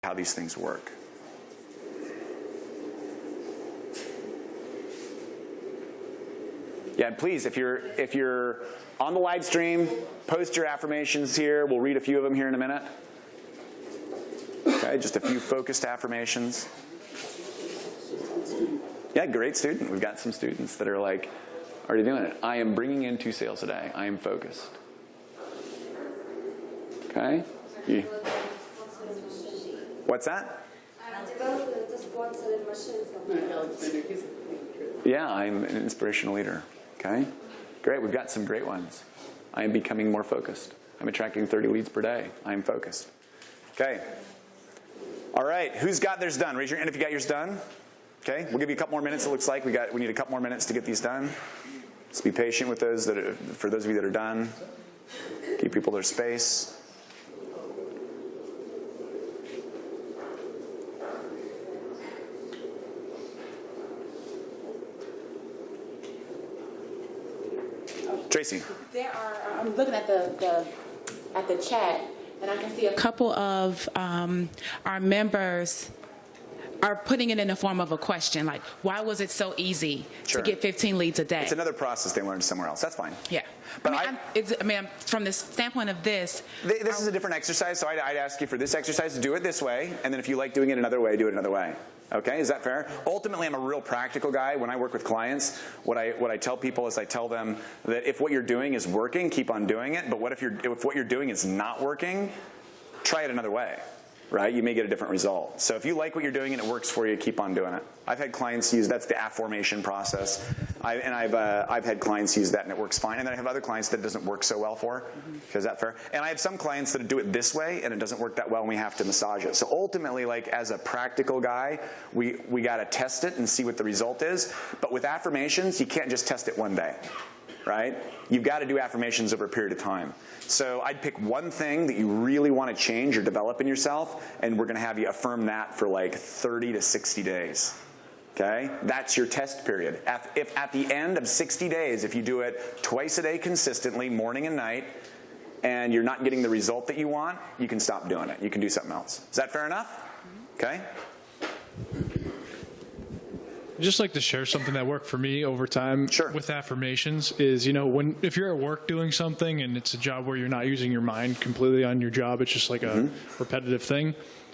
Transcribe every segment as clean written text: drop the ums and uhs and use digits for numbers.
how these things work. Yeah, and please, if you're on the live stream, post your affirmations here. We'll read a few of them here in a minute. Okay, just a few focused affirmations. Yeah, great student. We've got some students that are like already doing it. I am bringing in 2 sales a day. I am focused. Okay. Yeah. What's that? Yeah, I'm an inspirational leader. Okay, great. We've got some great ones. I am becoming more focused. I'm attracting 30 leads per day. I am focused. Okay. All right. Who's got theirs done? Raise your hand if you got yours done. Okay. We'll give you a couple more minutes. It looks like we need a couple more minutes to get these done. Just be patient with those for those of you that are done. Give people their space. Tracy. I'm looking at the chat, and I can see a couple of our members are putting it in the form of a question, like, why was it so easy to get 15 leads a day? It's another process they learned somewhere else. That's fine. Yeah. But from the standpoint of this is a different exercise, so I'd ask you for this exercise to do it this way, and then if you like doing it another way, do it another way. Okay, is that fair? Ultimately, I'm a real practical guy. When I work with clients, what I tell people is I tell them that if what you're doing is working, keep on doing it. But if what you're doing is not working, try it another way, right? You may get a different result. So if you like what you're doing and it works for you, keep on doing it. I've had clients use, that's the affirmation process. I've had clients use that and it works fine. And then I have other clients that it doesn't work so well for. Is that fair? And I have some clients that do it this way and it doesn't work that well and we have to massage it. So ultimately, like as a practical guy, we got to test it and see what the result is. But with affirmations, you can't just test it one day, right? You've got to do affirmations over a period of time. So I'd pick one thing that you really want to change or develop in yourself, and we're going to have you affirm that for like 30 to 60 days. Okay? That's your test period. If at the end of 60 days, if you do it twice a day consistently, morning and night, and you're not getting the result that you want, you can stop doing it. You can do something else. Is that fair enough? Okay? I'd just like to share something that worked for me over time with affirmations is, if you're at work doing something and it's a job where you're not using your mind completely on your job, it's just like a repetitive thing,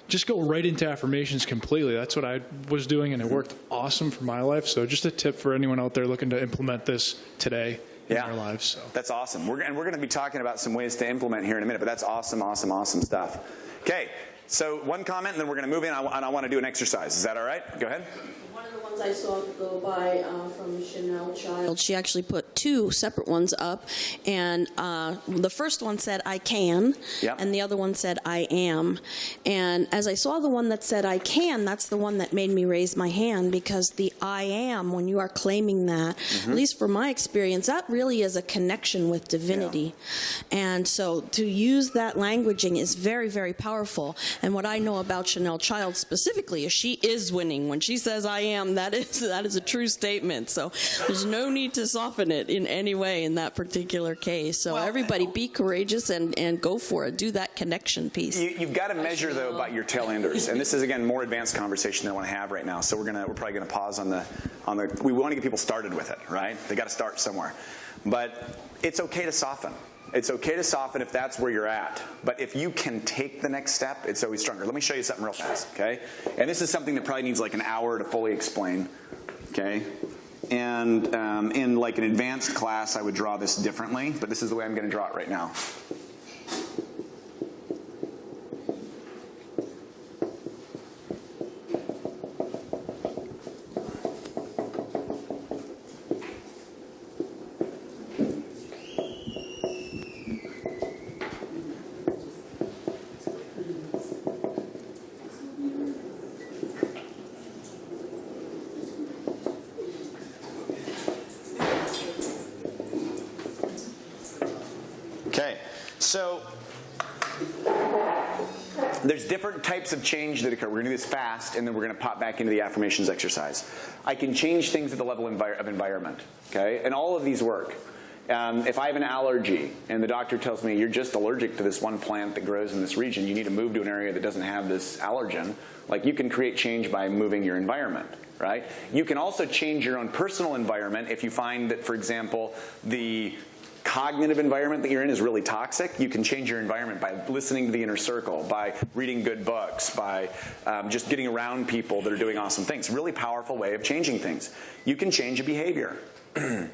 just go right into affirmations completely. That's what I was doing, and it worked awesome for my life. So just a tip for anyone out there looking to implement this today in their lives. So. That's awesome. We're going to be talking about some ways to implement here in a minute, but that's awesome, awesome, awesome stuff. Okay, so one comment, and then we're going to move in, and I want to do an exercise. Is that all right? Go ahead. One of the ones I saw go by from Chanel Child, she actually put 2 separate ones up, and the first one said I can, and the other one said I am. And as I saw the one that said I can, that's the one that made me raise my hand, because the I am, when you are claiming that, at least from my experience, that really is a connection with divinity. And so to use that languaging is very, very powerful. And what I know about Chanel Child specifically is she is winning. When she says I am, that is a true statement. So there's no need to soften it in any way in that particular case. So everybody be courageous and go for it. Do that connection piece. You've got to measure, though, about your tail enders. And this is, again, more advanced conversation than I want to have right now. So we're probably going to pause on the, we want to get people started with it, right? They got to start somewhere. But it's okay to soften. It's okay to soften if that's where you're at. But if you can take the next step, it's always stronger. Let me show you something real fast, okay? And this is something that probably needs like an hour to fully explain, okay? And in like an advanced class, I would draw this differently, but this is the way I'm going to draw it right now. Okay, so there's different types of change that occur. We're going to do this fast, and then we're going to pop back into the affirmations exercise. I can change things at the level of environment, okay? And all of these work. If I have an allergy and the doctor tells me you're just allergic to this one plant that grows in this region, you need to move to an area that doesn't have this allergen, like you can create change by moving your environment, right? You can also change your own personal environment if you find that, for example, the cognitive environment that you're in is really toxic. You can change your environment by listening to the inner circle, by reading good books, by just getting around people that are doing awesome things. Really powerful way of changing things. You can change a behavior.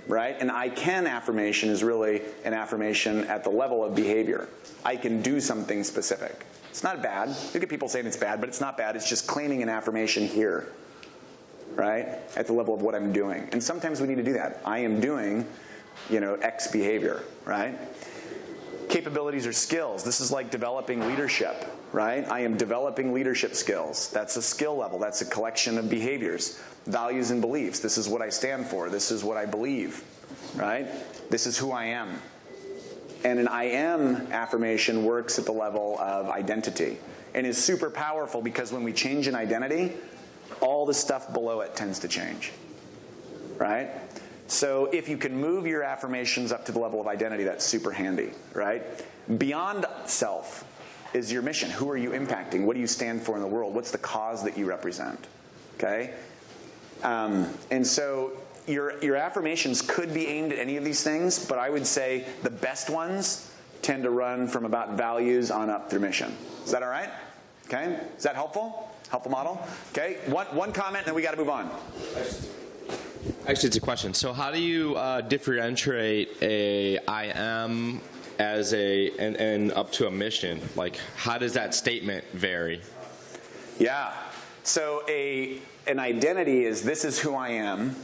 Right? An I can affirmation is really an affirmation at the level of behavior. I can do something specific. It's not bad. You get people saying it's bad, but it's not bad. It's just claiming an affirmation here, right? At the level of what I'm doing. And sometimes we need to do that. I am doing, X behavior, right? Capabilities or skills. This is like developing leadership, right? I am developing leadership skills. That's a skill level. That's a collection of behaviors. Values and beliefs. This is what I stand for. This is what I believe, right? This is who I am. And an I am affirmation works at the level of identity and is super powerful because when we change an identity, all the stuff below it tends to change, right? So if you can move your affirmations up to the level of identity, that's super handy, right? Beyond self is your mission. Who are you impacting? What do you stand for in the world? What's the cause that you represent? Okay? And so your affirmations could be aimed at any of these things, but I would say the best ones tend to run from about values on up through mission. Is that all right? Okay? Is that helpful? Helpful model? Okay? One comment, and then we got to move on. Actually, it's a question. So how do you differentiate a I am as and up to a mission? Like, how does that statement vary? Yeah. So an identity is this is who I am.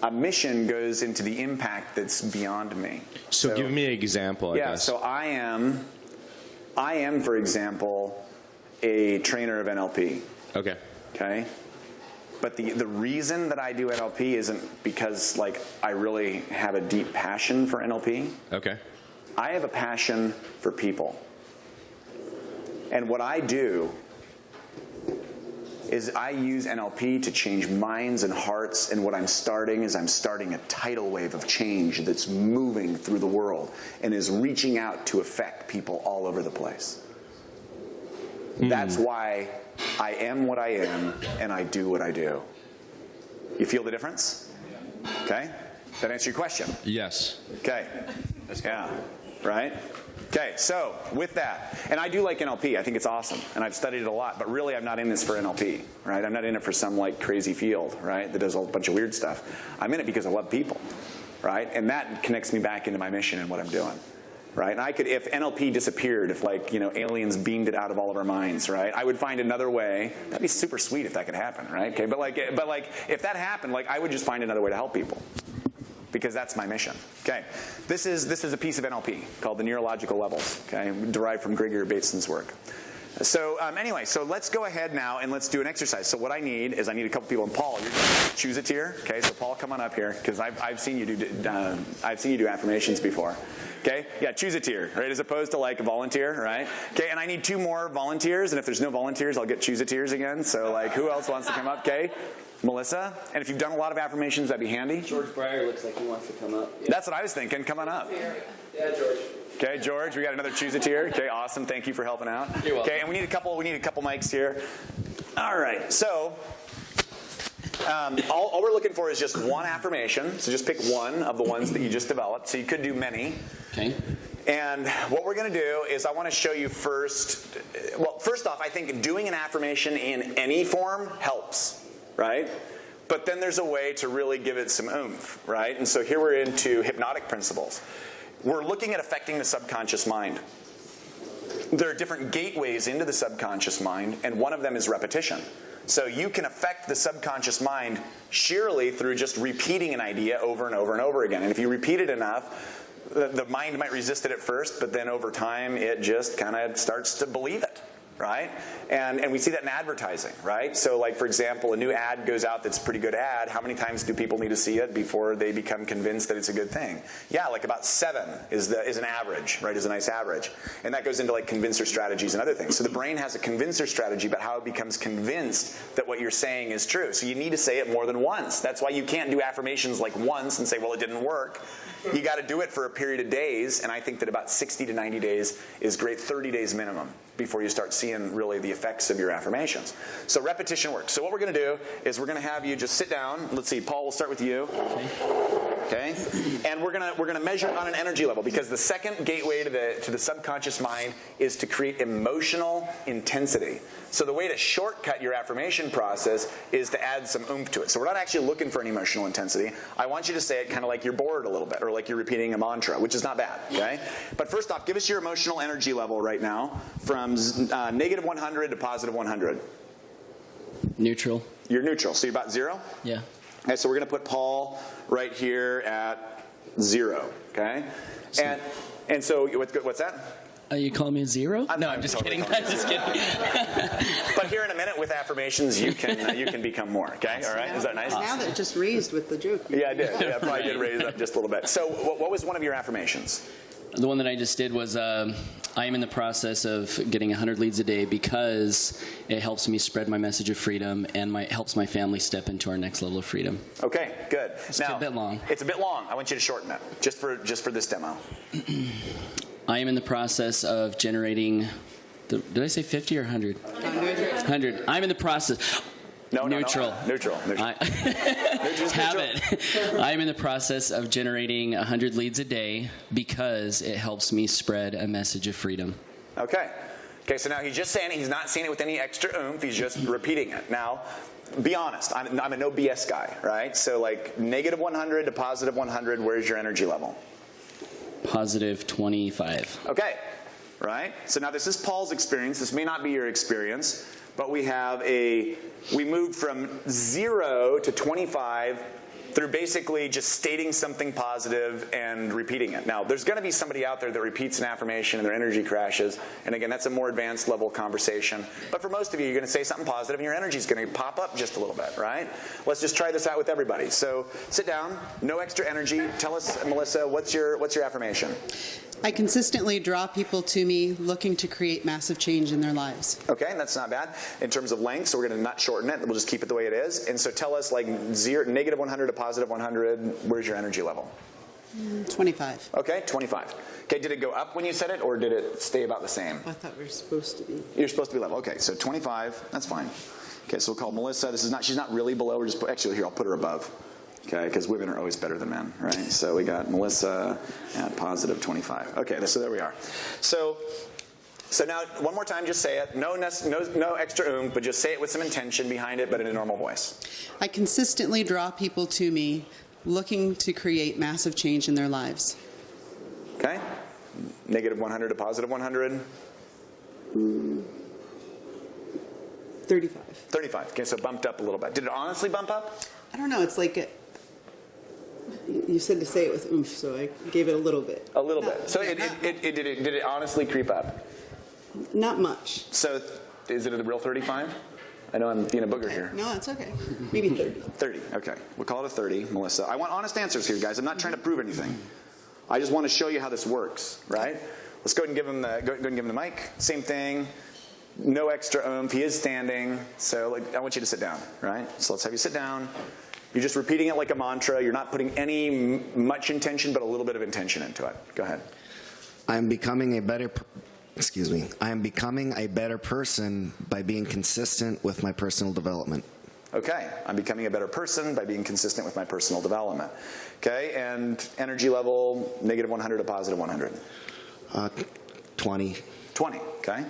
A mission goes into the impact that's beyond me. So give me an example, I guess. So I am, for example, a trainer of NLP. Okay. Okay? But the reason that I do NLP isn't because I really have a deep passion for NLP. Okay. I have a passion for people. And what I do is I use NLP to change minds and hearts, and what I'm starting is I'm starting a tidal wave of change that's moving through the world and is reaching out to affect people all over the place. That's why I am what I am, and I do what I do. You feel the difference? Okay? That answer your question? Yes. Okay. Yeah. Right? Okay, so with that, and I do like NLP. I think it's awesome, and I've studied it a lot, but really I'm not in this for NLP, right? I'm not in it for some crazy field, right, that does a bunch of weird stuff. I'm in it because I love people, right? And that connects me back into my mission and what I'm doing, right? And I could, if NLP disappeared, if aliens beamed it out of all of our minds, right, I would find another way. That'd be super sweet if that could happen, right? Okay, but if that happened, I would just find another way to help people. Because that's my mission. Okay, this is a piece of NLP called the neurological levels. Okay, derived from Gregory Bateson's work. So anyway, so let's go ahead now and let's do an exercise. So what I need is a couple people. And Paul, you're choose a tier. Okay, so Paul, come on up here because I've seen you do affirmations before. Okay, yeah, choose a tier, right? As opposed to a volunteer, right? Okay, and I need 2 more volunteers. And if there's no volunteers, I'll get choose a tiers again. So who else wants to come up? Okay. Melissa, and if you've done a lot of affirmations, that'd be handy. George Breyer looks like he wants to come up. Yeah. That's what I was thinking. Come on up. Yeah, George. Okay, George, we got another choose a tier. Okay, awesome. Thank you for helping out. You're welcome. Okay, and we need a couple mics here. All right, so all we're looking for is just one affirmation. So just pick one of the ones that you just developed. So you could do many. Okay. And what we're going to do is I want to show you first. Well, first off, I think doing an affirmation in any form helps. Right? But then there's a way to really give it some oomph, right? And so here we're into hypnotic principles. We're looking at affecting the subconscious mind. There are different gateways into the subconscious mind, and one of them is repetition. So you can affect the subconscious mind sheerly through just repeating an idea over and over and over again. And if you repeat it enough, the mind might resist it at first, but then over time it just kind of starts to believe it. right? And we see that in advertising, right? So like, for example, a new ad goes out that's a pretty good ad. How many times do people need to see it before they become convinced that it's a good thing? Yeah, like about 7 is an average, right? Is a nice average. And that goes into like convincer strategies and other things. So the brain has a convincer strategy about how it becomes convinced that what you're saying is true. So you need to say it more than once. That's why you can't do affirmations like once and say, well, it didn't work. You got to do it for a period of days, and I think that about 60 to 90 days is great, 30 days minimum, before you start seeing really the effects of your affirmations. So repetition works. So what we're going to do is we're going to have you just sit down. Let's see, Paul, we'll start with you. Okay? And we're going to measure it on an energy level, because the second gateway to the subconscious mind is to create emotional intensity. So the way to shortcut your affirmation process is to add some oomph to it. So we're not actually looking for an emotional intensity. I want you to say it kind of like you're bored a little bit, or like you're repeating a mantra, which is not bad, okay? But first off, give us your emotional energy level right now from negative 100 to positive 100. Neutral. You're neutral, so you're about 0? Yeah. Okay, so we're going to put Paul right here at 0, okay? And so what's that? You calling me a 0? I'm just totally kidding. I'm just kidding. But here in a minute with affirmations, you can become more, okay? All right, is that nice? Now that it just raised with the joke. Yeah, I did. Yeah, probably did raise it up just a little bit. So what was one of your affirmations? The one that I just did was I am in the process of getting 100 leads a day because it helps me spread my message of freedom and helps my family step into our next level of freedom. Okay, good. It's a bit long. It's a bit long. I want you to shorten it just for this demo. I am in the process of generating. Did I say 50 or 100? 100. I'm in the process. Neutral. Neutral. Habit. I'm in the process of generating 100 leads a day because it helps me spread a message of freedom. Okay. Okay, so now he's just saying it. He's not saying it with any extra oomph. He's just repeating it. Now, be honest. I'm a no BS guy, right? So like negative 100 to positive 100, where's your energy level? Positive 25. Okay. Right? So now this is Paul's experience. This may not be your experience, but we moved from 0 to 25 through basically just stating something positive and repeating it. Now, there's going to be somebody out there that repeats an affirmation and their energy crashes. And again, that's a more advanced level conversation. But for most of you, you're going to say something positive and your energy is going to pop up just a little bit, right? Let's just try this out with everybody. So sit down, no extra energy. Tell us, Melissa, what's your affirmation? I consistently draw people to me looking to create massive change in their lives. Okay, that's not bad in terms of length, so we're going to not shorten it. We'll just keep it the way it is. And so tell us, like, negative 100 to positive 100, where's your energy level? 25. Okay, 25. Okay, did it go up when you said it, or did it stay about the same? I thought we were supposed to be. You're supposed to be level. Okay, so 25, that's fine. Okay, so we'll call Melissa. She's not really below. We're just actually here. I'll put her above. Okay, because women are always better than men, right? So we got Melissa at positive 25. Okay, so there we are. So now, one more time, just say it. No extra oomph, but just say it with some intention behind it, but in a normal voice. I consistently draw people to me looking to create massive change in their lives. Okay? Negative 100 to positive 100. 35. 35. Okay, so bumped up a little bit. Did it honestly bump up? I don't know. It's like you said to say it with oomph, so I gave it a little bit. A little bit. So did it honestly creep up? Not much. So is it a real 35? I know I'm being a booger here. No, it's okay. Maybe 30. 30. Okay. We'll call it a 30, Melissa. I want honest answers here, guys. I'm not trying to prove anything. I just want to show you how this works, right? Let's go ahead and give him the mic. Same thing. No extra oomph. He is standing. So I want you to sit down, right? So let's have you sit down. You're just repeating it like a mantra. You're not putting any much intention, but a little bit of intention into it. Go ahead. I am becoming a better person by being consistent with my personal development. Okay. I'm becoming a better person by being consistent with my personal development. Okay. And energy level, negative 100 to positive 100. 20. 20. Okay.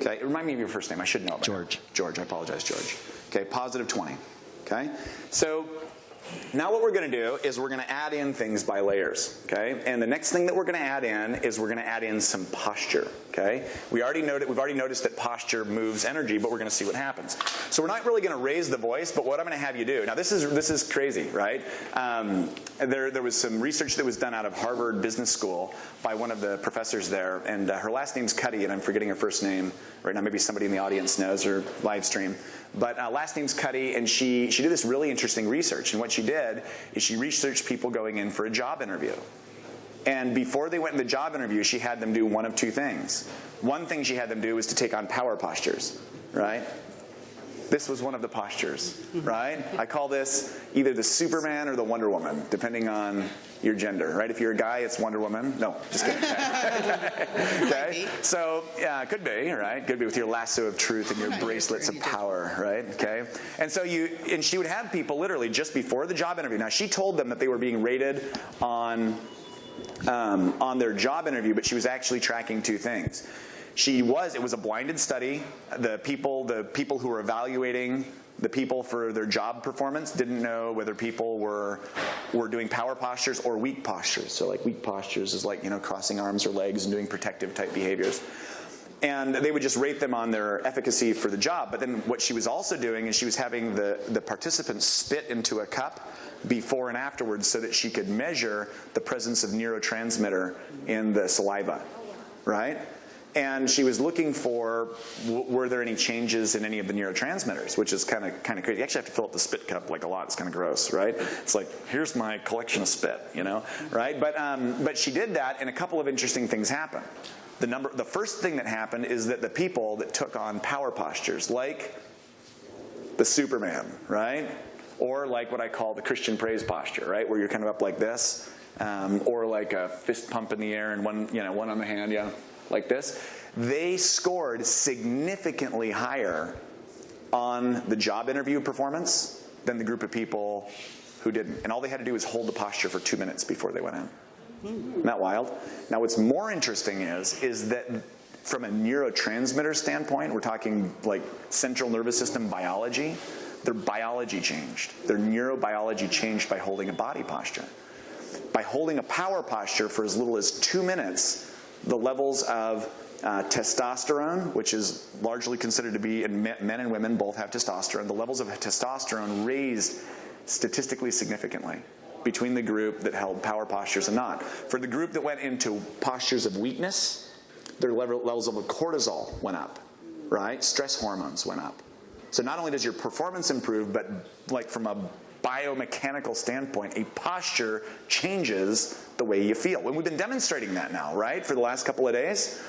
Okay. Remind me of your first name. I should know it. George. George. I apologize, George. Okay. Positive 20. Okay. So Now what we're going to do is we're going to add in things by layers, okay? And the next thing that we're going to add in is we're going to add in some posture, okay? We've already noticed that posture moves energy, but we're going to see what happens. So we're not really going to raise the voice, but what I'm going to have you do, now this is crazy, right? There was some research that was done out of Harvard Business School by one of the professors there, and her last name's Cuddy, and I'm forgetting her first name right now. Maybe somebody in the audience knows her live stream. But last name's Cuddy, and she did this really interesting research. And what she did is she researched people going in for a job interview. And before they went in the job interview, she had them do one of two things. One thing she had them do was to take on power postures, right? This was one of the postures, right? I call this either the Superman or the Wonder Woman, depending on your gender, right? If you're a guy, it's Wonder Woman. No, just kidding. Okay? So, yeah, could be, right? Could be with your lasso of truth and your bracelets of power, right? Okay? And so she would have people literally just before the job interview. Now, she told them that they were being rated on their job interview, but she was actually tracking two things. It was a blinded study. The people who were evaluating the people for their job performance didn't know whether people were doing power postures or weak postures. So like weak postures is like, crossing arms or legs and doing protective type behaviors. And they would just rate them on their efficacy for the job. But then what she was also doing is she was having the participants spit into a cup before and afterwards so that she could measure the presence of neurotransmitter in the saliva, right? And she was looking for, were there any changes in any of the neurotransmitters, which is kind of crazy. You actually have to fill up the spit cup like a lot. It's kind of gross, right? It's like, here's my collection of spit, right? But she did that, and a couple of interesting things happened. The first thing that happened is that the people that took on power postures, like the Superman, right? Or like what I call the Christian praise posture, right? Where you're kind of up like this, or like a fist pump in the air and one on the hand, like this, they scored significantly higher on the job interview performance than the group of people who didn't. And all they had to do was hold the posture for 2 minutes before they went in. Isn't that wild? Now what's more interesting is that from a neurotransmitter standpoint, we're talking like central nervous system biology, their biology changed. Their neurobiology changed by holding a body posture. By holding a power posture for as little as 2 minutes, the levels of testosterone, which is largely considered to be, and men and women both have testosterone, the levels of testosterone raised statistically significantly between the group that held power postures and not. For the group that went into postures of weakness, their levels of cortisol went up, right? Stress hormones went up. So not only does your performance improve, but like from a biomechanical standpoint, a posture changes the way you feel. And we've been demonstrating that now, right, for the last couple of days.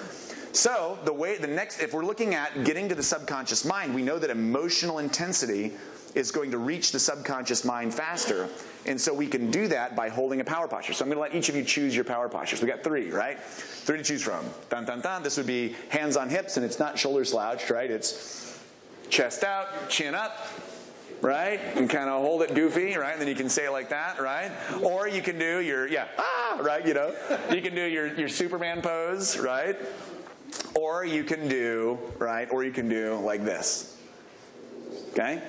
So if we're looking at getting to the subconscious mind, we know that emotional intensity is going to reach the subconscious mind faster. And so we can do that by holding a power posture. So I'm going to let each of you choose your power postures. We got 3, right? 3 to choose from. Dun, dun, dun. This would be hands on hips, and it's not shoulder slouched, right? It's chest out, chin up, right? And kind of hold it goofy, right? And then you can say it like that, right? Or you can do your, right? You can do your Superman pose, right? Or you can do, right? Or you can do like this, okay?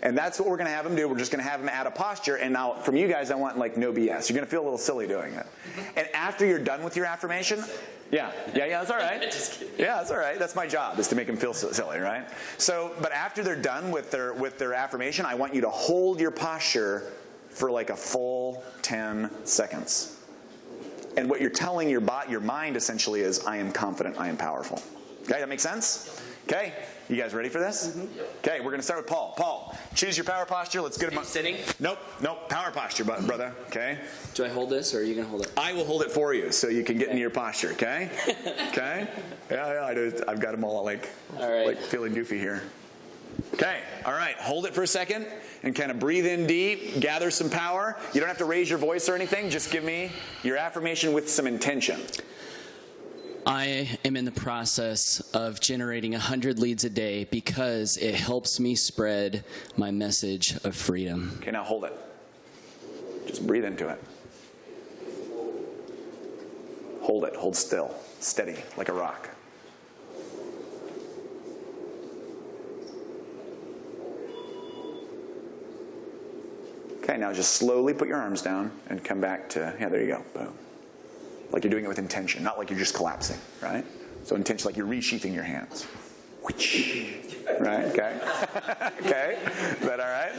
And that's what we're going to have them do. We're just going to have them add a posture. And now from you guys, I want like no BS. You're going to feel a little silly doing it. And after you're done with your affirmation, yeah, that's all right. Yeah, that's all right. That's my job, is to make them feel silly, right? So, but after they're done with their affirmation, I want you to hold your posture for like a full 10 seconds. And what you're telling your mind essentially is, I am confident, I am powerful. Okay, that makes sense? Okay, you guys ready for this? Mm-hmm. Okay, we're going to start with Paul. Paul, choose your power posture. Let's get him sitting? Nope, power posture, brother. Okay. Do I hold this, or are you going to hold it? I will hold it for you, so you can get into your posture. Okay. Okay. Yeah, I do. I've got them all like feeling goofy here. Okay. All right. Hold it for a second and kind of breathe in deep. Gather some power. You don't have to raise your voice or anything. Just give me your affirmation with some intention. I am in the process of generating 100 leads a day because it helps me spread my message of freedom. Okay, now hold it. Just breathe into it. Hold it. Hold still. Steady, like a rock. Okay, now just slowly put your arms down and come back to, yeah, there you go, boom. Like you're doing it with intention, not like you're just collapsing, right? So intention, like you're resheathing your hands. Right, okay. Okay, is that all right?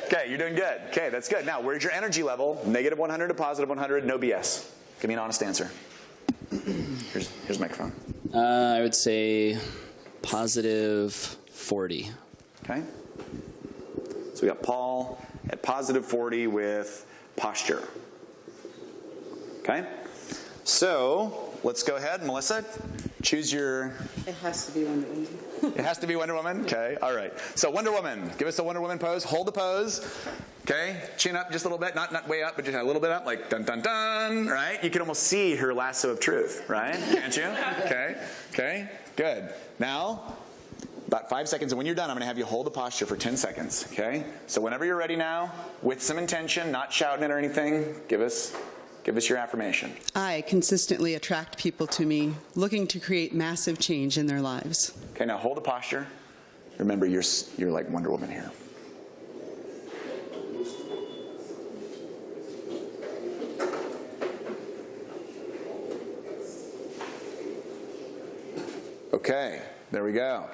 Okay, you're doing good. Okay, that's good. Now, where's your energy level? Negative 100 to positive 100, no BS. Give me an honest answer. Here's the microphone. I would say positive 40. Okay. So we got Paul at positive 40 with posture. Okay. So let's go ahead, Melissa. Choose your. It has to be Wonder Woman. It has to be Wonder Woman? Okay, all right. So Wonder Woman, give us a Wonder Woman pose. Hold the pose. Okay, chin up just a little bit. Not way up, but just a little bit up, like dun, dun, dun, right? You can almost see her lasso of truth, right? Can't you? Okay, good. Now, about 5 seconds, and when you're done, I'm going to have you hold the posture for 10 seconds, okay? So whenever you're ready now, with some intention, not shouting it or anything, give us your affirmation. I consistently attract people to me looking to create massive change in their lives. Okay, now hold the posture. Remember, you're like Wonder Woman here. Okay, there we go.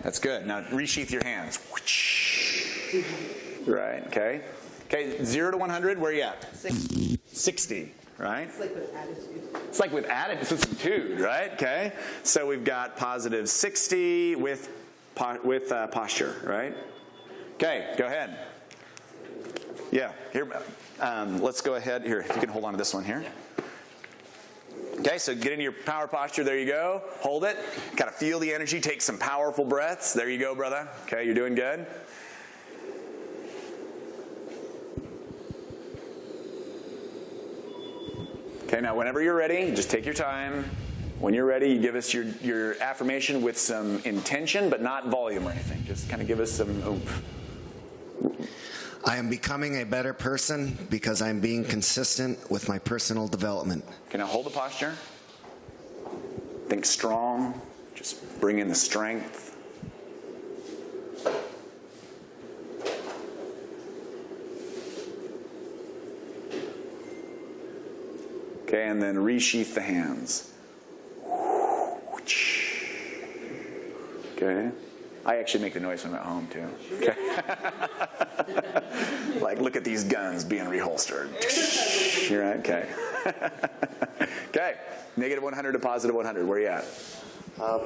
That's good. Now resheath your hands. Right, okay. Okay, 0 to 100, where are you at? 60, right? It's like with attitude. It's like with attitude, right? Okay. So we've got positive 60 with posture, right? Okay, go ahead. Yeah, here. Let's go ahead. Here, if you can hold on to this one here. Okay, so get into your power posture. There you go. Hold it. Kind of feel the energy. Take some powerful breaths. There you go, brother. Okay, you're doing good. Okay, now whenever you're ready, just take your time. When you're ready, you give us your affirmation with some intention, but not volume or anything. Just kind of give us some oomph. I am becoming a better person because I'm being consistent with my personal development. Okay, now hold the posture. Think strong. Just bring in the strength. Okay, and then resheath the hands. Okay. I actually make the noise when I'm at home, too. Okay. Like, look at these guns being reholstered. You're right, okay. Okay. Negative 100 to positive 100. Where are you at?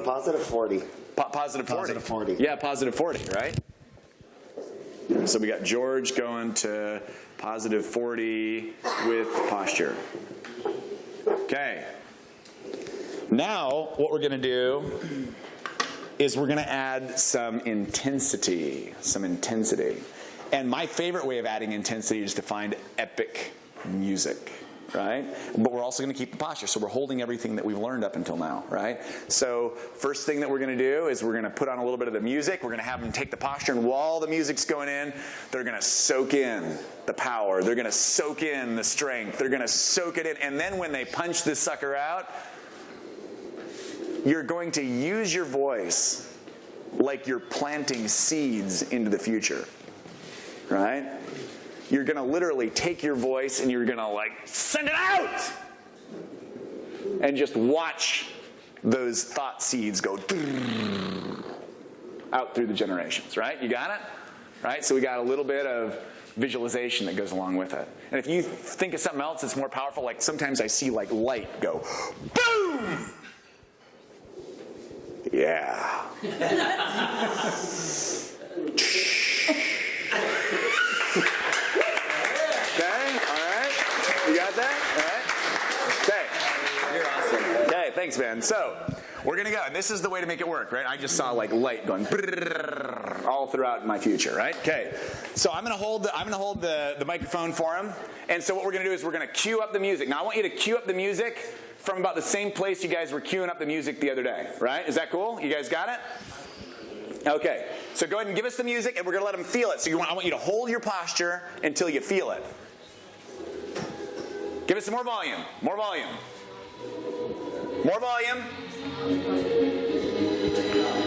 Positive 40. Positive 40. Positive 40. Yeah, positive 40, right? So we got George going to positive 40 with posture. Okay. Now, what we're going to do is we're going to add some intensity. And my favorite way of adding intensity is to find epic music, right? But we're also going to keep the posture. So we're holding everything that we've learned up until now, right? So first thing that we're going to do is we're going to put on a little bit of the music. We're going to have them take the posture, and while the music's going in, they're going to soak in the power. They're going to soak in the strength. They're going to soak it in. And then when they punch this sucker out, you're going to use your voice like you're planting seeds into the future, right? You're going to literally take your voice and you're going to like send it out and just watch those thought seeds go out through the generations, right? You got it? Right? So we got a little bit of visualization that goes along with it. And if you think of something else that's more powerful, like sometimes I see like light go boom. Yeah. Okay, all right. You got that? All right. Okay. You're awesome. Okay, thanks, man. So, we're going to go. And this is the way to make it work, right? I just saw like light going all throughout my future, right? Okay. So, I'm going to hold the microphone for him. And so what we're going to do is we're going to cue up the music. Now, I want you to cue up the music from about the same place you guys were queuing up the music the other day, right? Is that cool? You guys got it? Okay. So go ahead and give us the music, and we're going to let them feel it. So I want you to hold your posture until you feel it. Give us some more volume. More volume. More volume.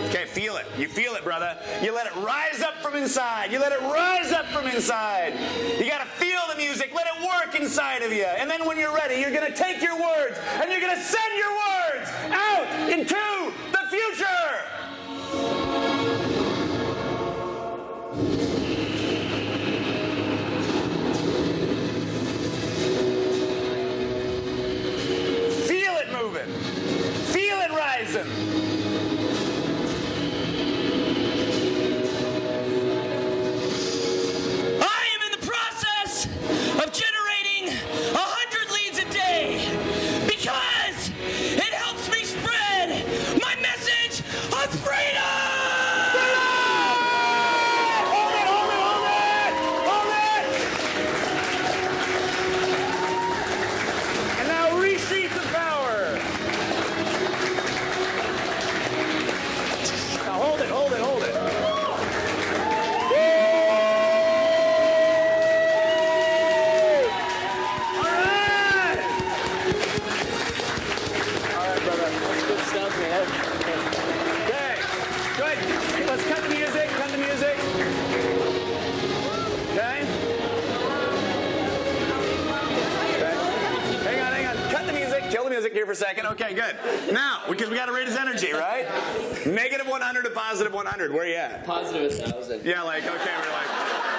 Okay, feel it. it. You feel it, brother. You let it rise up from inside. You let it rise up from inside. You got to feel the music. Let it work inside of you. And then when you're ready, you're going to take your words and you're going to send your words out into the future. Feel it moving. Feel it rising. Of generating 100 leads a day because it helps me spread my message of freedom! Hold it, hold it, hold it! Hold it! And now resheath the power. Now hold it, hold it, hold it. Let's cut the music, cut the music. Okay? Hang on. Cut the music, kill the music here for a second. Okay, good. Now, because we got to rate his energy, right? Negative 100 to positive 100. Where are you at? Positive 1,000. Yeah, like, okay, we're like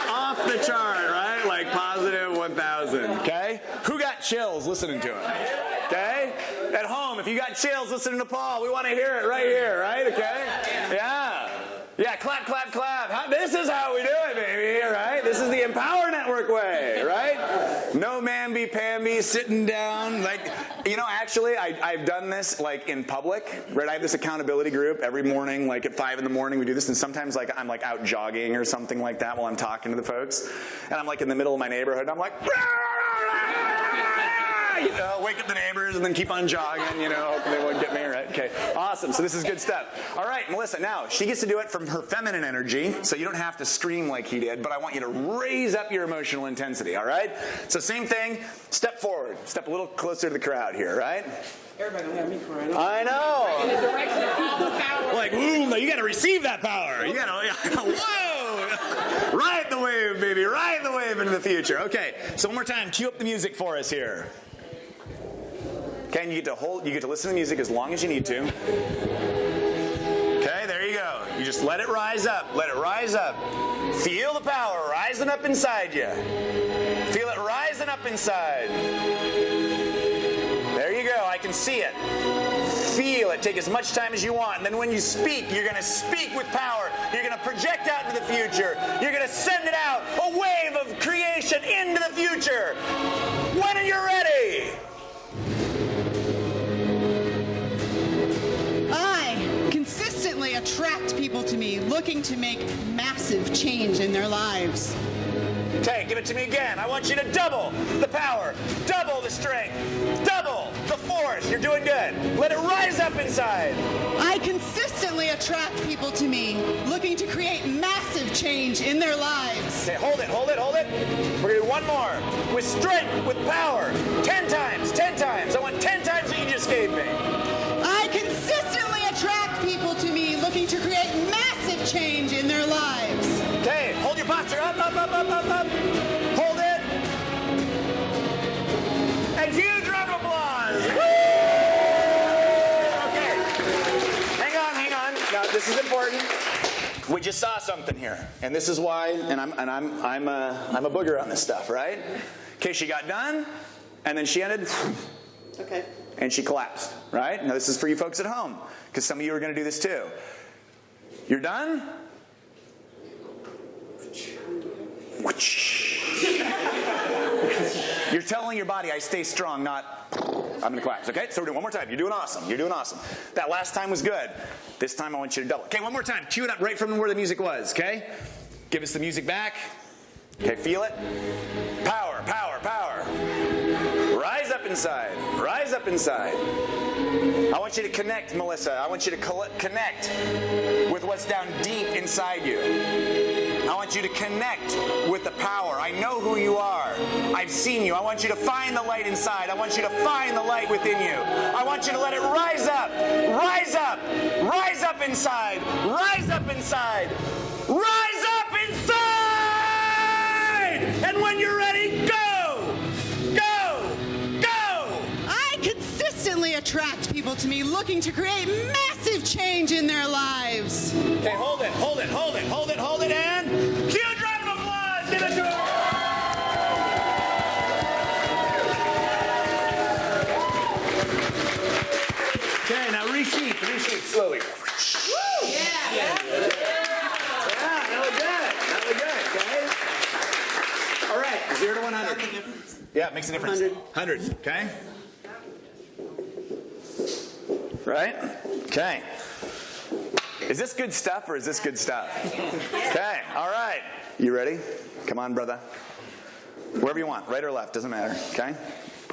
off the chart, right? Like positive 1,000. Okay? Who got chills listening to it? Okay? At home, if you got chills listening to Paul, we want to hear it right here, right? Okay? Yeah. Yeah, clap, clap, clap. This is how we do it, baby, right? This is the Empower Network way, right? No mamby-pamby, sitting down. Like, you know, actually, I've done this, like, in public, right? I have this accountability group every morning, like, at 5 in the morning. We do this, and sometimes, like, I'm, like, out jogging or something like that while I'm talking to the folks. And I'm, like, in the middle of my neighborhood, and I'm like, you know, wake up the neighbors and then keep on jogging, you know, hoping they won't get me, right? Okay, awesome. So this is good stuff. All right, Melissa, now she gets to do it from her feminine energy, so you don't have to scream like he did, but I want you to raise up your emotional intensity, all right? So same thing, step forward, step a little closer to the crowd here, right? Everybody gonna have me crying. I know. In the direction of people power. Like, ooh, you got to receive that power. You got to, whoa! Ride the wave, baby. Ride the wave into the future. Okay, so one more time, cue up the music for us here. Okay, and you get to listen to the music as long as you need to. Okay, there you go. You just let it rise up. Let it rise up. Feel the power rising up inside you. Feel it rising up inside. There you go. I can see it. Feel it. Take as much time as you want. And then when you speak, you're going to speak with power. You're going to project out into the future. You're going to send it out. A wave of creation into the future. When are you ready? Consistently attract people to me looking to make massive change in their lives. Okay, give it to me again. I want you to double the power, double the strength, double the force. You're doing good. Let it rise up inside. I consistently attract people to me looking to create massive change in their lives. Okay, hold it, hold it, hold it. We're going to do one more. With strength, with power. 10 times, 10 times. I want 10 times what you just gave me. I consistently attract people to me looking to create massive change in their lives. Okay, hold your posture up, up, up, up, up, up. Hold it. And huge round of applause. Woo! Okay. Hang on. Now this is important. We just saw something here, and this is why. And I'm a booger on this stuff, right? Okay, she got done, and then she ended. Okay. And she collapsed, right? Now this is for you folks at home, because some of you are going to do this too. You're done? You're telling your body, I stay strong, not I'm going to collapse. Okay, so we're doing one more time. You're doing awesome. You're doing awesome. That last time was good. This time I want you to double. Okay, one more time. Cue it up right from where the music was, okay? Give us the music back. Okay, feel it. Power, power, power. Rise up inside. Rise up inside. I want you to connect, Melissa. I want you to connect with what's down deep inside you. I want want you to connect with the power. I know who you are. I've seen you. I want you to find the light inside. I want you to find the light within you. I want you to let it rise up, rise up, rise up inside, rise up inside, rise up inside! And when you're ready, go! Go! Go! I consistently attract people to me looking to create massive change in their lives. Okay, hold it, hold it, hold it, hold it, hold it, and huge round of applause! Give it to her! Okay, now resheath slowly. Yeah, that was good. That was good, okay? All right, 0 to 100. Yeah, it makes a difference. 100, okay? Right? Okay. Is this good stuff or is this good stuff? Okay, all right. You ready? Come on, brother. Wherever you want, right or left, doesn't matter, okay?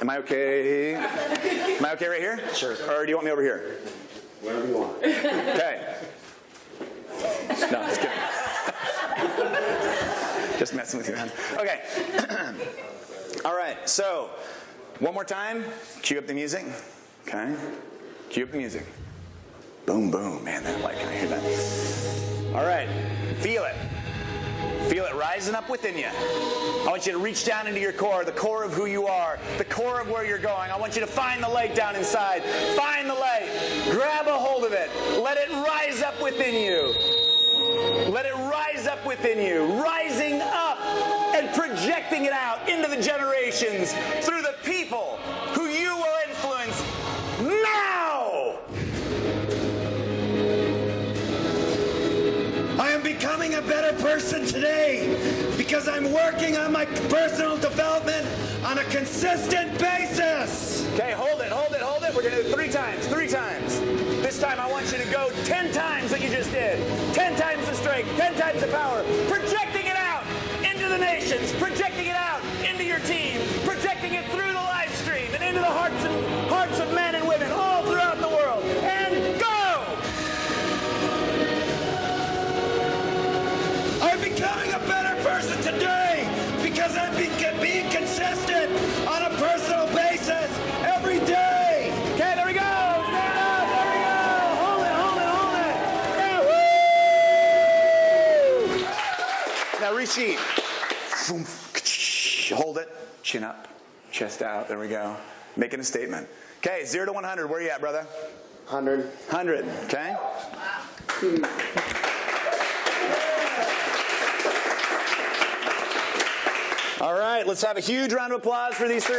Am I okay? Am I okay right here? Sure. Or do you want me over here? Wherever you want. Okay. No, just kidding. Just messing with you, man. Okay. All right, so one more time. Cue up the music. Okay. Cue up the music. Boom, boom. Man, that light, can I hear that? All right. Feel it. Feel it rising up within you. I want you to reach down into your core, the core of who you are, the core of where you're going. I want you to find the light down inside. Find the light. Grab a hold of it. Let it rise up within you. Let it rise up within you, rising up and projecting it out into the generations through the people who you will influence now. I am becoming a better person today because I'm working on my personal development on a consistent basis. Okay, hold it, hold it, hold it. We're going to do it 3 times, 3 times. This time I want you to go 10 times what you just did. 10 times the strength, 10 times the power. Projecting it out into the nations, projecting it out into your team, projecting it through the live stream and into the hearts of men and women all throughout the world. And go! I'm becoming a better person today because I'm being consistent on a personal basis every day. Okay, there we go. Stand up. There we go. Hold it, hold it, hold it. And woo! Now resheath. Hold it. Chin up. Chest out. There we go. Making a statement. Okay, 0 to 100. Where are you at, brother? 100. 100. Okay. All right, let's have a huge round of applause for these 3.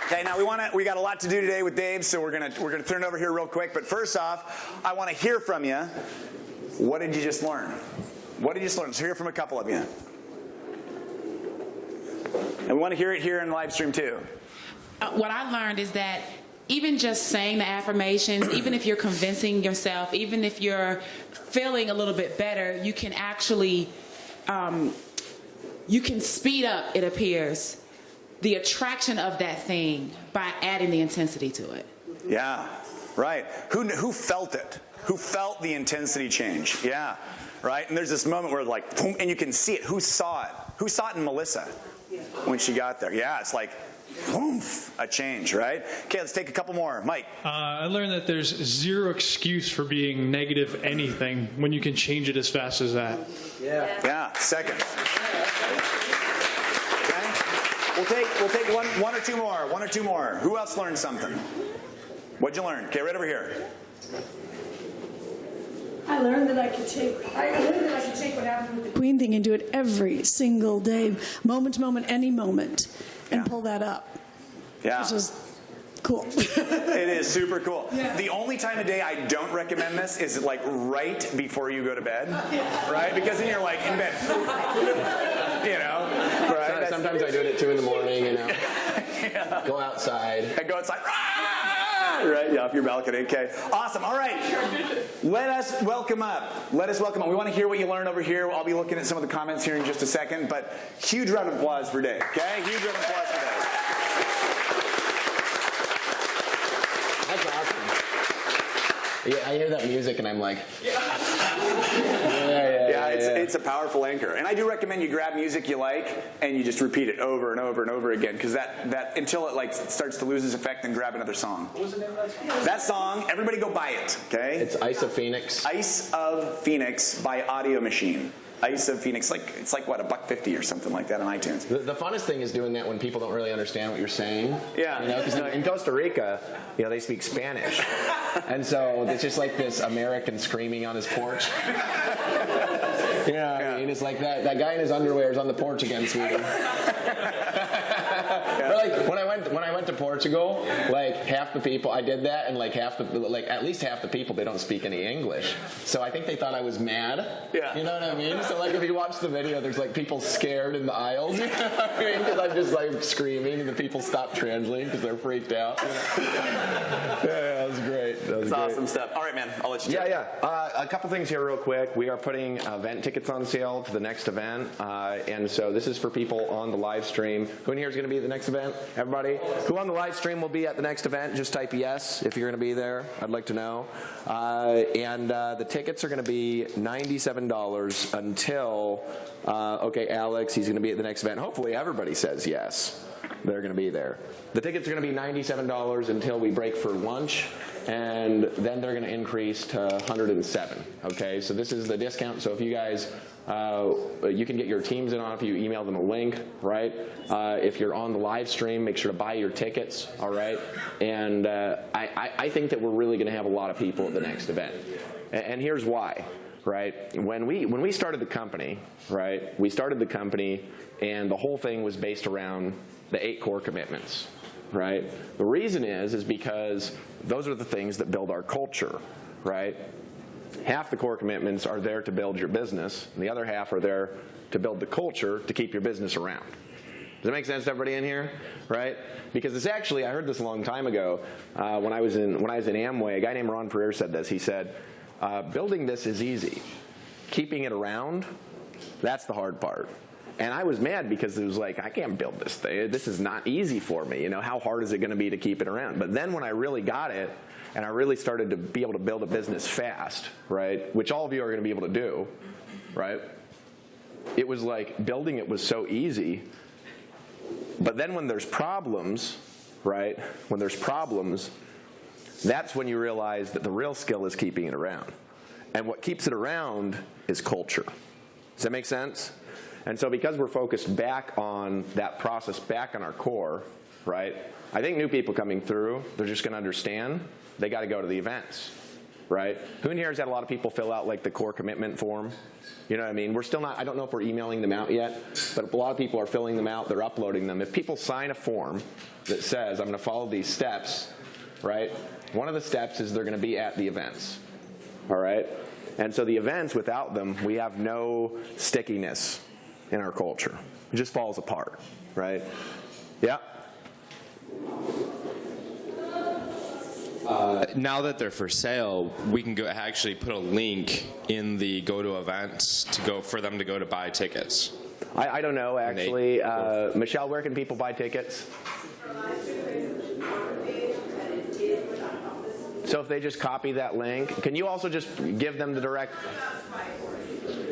Okay, now we got a lot to do today with Dave, so we're gonna turn it over here real quick. But first off, I want to hear from you. What did you just learn? What did you just learn? Let's hear from a couple of you. And we want to hear it here in live stream too. What I learned is that even just saying the affirmations, even if you're convincing yourself, even if you're feeling a little bit better, you can actually, you can speed up, it appears, the attraction of that thing by adding the intensity to it. Yeah, right. Who felt it? Who felt the intensity change? Yeah, right. And there's this moment where like, boom, and you can see it. Who saw it? Who saw it in Melissa when she got there? Yeah, it's like, boom, a change, right? Okay, let's take a couple more. Mike. I learned that there's 0 excuse for being negative anything when you can change it as fast as that. Yeah. Second. Okay. We'll take one or two more. 1 or 2 more. Who else learned something? What'd you learn? Okay, right over here. I learned that I could take what happened with the Queen thing and do it every single day, moment to moment, any moment, and pull that up. Yeah. Which was cool. It is super cool. Yeah. The only time of day I don't recommend this is like right before you go to bed, right? Because then you're like in bed, you know, right? Sometimes I do it at 2 in the morning, you know. Yeah. Go outside. And go outside. Right, yeah, off your balcony. Okay, awesome. All right, let us welcome up. We want to hear what you learned over here. I'll be looking at some of the comments here in just a second, but huge round of applause for Dave. Okay, huge round of applause for Dave. That's awesome. Yeah, I hear that music and I'm like, Yeah, it's a powerful anchor. And I do recommend you grab music you like and you just repeat it over and over and over again, because that until it like starts to lose its effect, then grab another song. What was the name of that song? That song, everybody go buy it, okay? it's Ice of Phoenix. Ice of Phoenix by Audio Machine. Ice of Phoenix, it's like what, $1.50 or something like that on iTunes. The funnest thing is doing that when people don't really understand what you're saying. Yeah. You know, because in Costa Rica, they speak Spanish. And so it's just like this American screaming on his porch. I mean, it's like that guy in his underwear is on the porch again, sweetie. But like when I went to Portugal, like half the people I did that, and like at least half the people, they don't speak any English. So I think they thought I was mad. Yeah. You know what I mean? So like if you watch the video, there's like people scared in the aisles. You know what I mean? Because I'm just like screaming, and the people stop translating because they're freaked out. Yeah, that was great. That was great. Awesome stuff. All right, man. I'll let you do it. A couple things here real quick. We are putting event tickets on sale to the next event. And so this is for people on the live stream. Who in here is going to be at the next event? Everybody? Who on the live stream will be at the next event? Just type yes if you're going to be there. I'd like to know. And the tickets are going to be $97 until, okay, Alex, he's going to be at the next event. Hopefully everybody says yes. They're going to be there. The tickets are going to be $97 until we break for lunch, and then they're going to increase to $107. Okay, so this is the discount. So if you guys, you can get your teams in on if you email them a link, right? If you're on the live stream, make sure to buy your tickets, all right? And I think that we're really going to have a lot of people at the next event, and here's why. Right? When we started the company, right? We started the company, and the whole thing was based around the 8 core commitments, right? The reason is because those are the things that build our culture, right? Half the core commitments are there to build your business, and the other half are there to build the culture to keep your business around. Does that make sense to everybody in here, right? Because it's actually, I heard this a long time ago when I was in Amway. A guy named Ron Pereira said this. He said, building this is easy. Keeping it around, that's the hard part. And I was mad because it was like, I can't build this thing. This is not easy for me. How hard is it going to be to keep it around? But then when I really got it, and I really started to be able to build a business fast, right, which all of you are going to be able to do, right, it was like building it was so easy. But then when there's problems, right, when there's problems, that's when you realize that the real skill is keeping it around. And what keeps it around is culture. Does that make sense? And so because we're focused back on that process, back on our core, right, I think new people coming through, they're just going to understand they got to go to the events, right? Who in here has had a lot of people fill out like the core commitment form? You know what I mean? We're still not, I don't know if we're emailing them out yet, but a lot of people are filling them out, they're uploading them. If people sign a form that says, I'm going to follow these steps, right, one of the steps is they're going to be at the events, all right? And so the events, without them, we have no stickiness in our culture. It just falls apart, right? Yeah. Now that they're for sale, we can go actually put a link in the go to events to go for them to go to buy tickets. I don't know, actually. Michelle, where can people buy tickets? So if they just copy that link, can you also just give them the direct?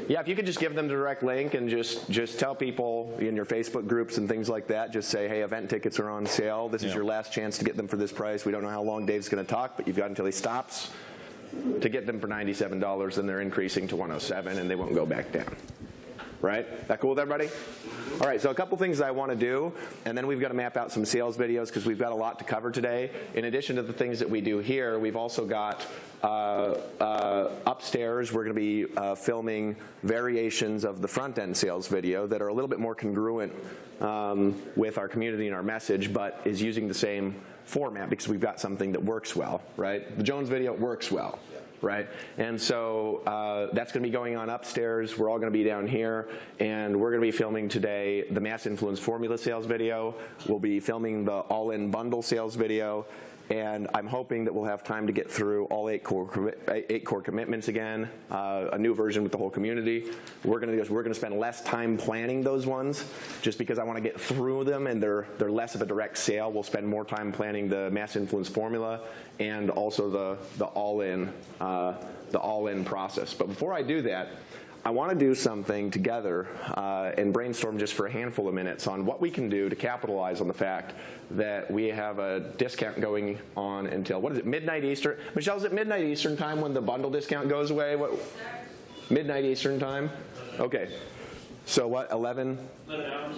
Yeah, if you could just give them the direct link and just tell people in your Facebook groups and things like that, just say, hey, event tickets are on sale. This is your last chance to get them for this price. We don't know how long Dave's going to talk, but you've got until he stops to get them for $97, and they're increasing to $107, and they won't go back down. Right? That cool with everybody? All right, so a couple things I want to do, and then we've got to map out some sales videos because we've got a lot to cover today. In addition to the things that we do here, we've also got upstairs, we're going to be filming variations of the front-end sales video that are a little bit more congruent with our community and our message, but is using the same format because we've got something that works well, right? The Jones video works well. Right? And so that's going to be going on upstairs. We're all going to be down here. And we're going to be filming today the Mass Influence Formula sales video. We'll be filming the All-In Bundle sales video. And I'm hoping that we'll have time to get through all 8 core commitments again, a new version with the whole community. We're going to spend less time planning those ones, just because I want to get through them, and they're less of a direct sale. We'll spend more time planning the mass influence formula and also the all-in process. But before I do that, I want to do something together and brainstorm just for a handful of minutes on what we can do to capitalize on the fact that we have a discount going on until, what is it, midnight Eastern? Michelle, is it midnight Eastern time when the bundle discount goes away? What? Midnight Eastern time? Okay. So what, 11 hours?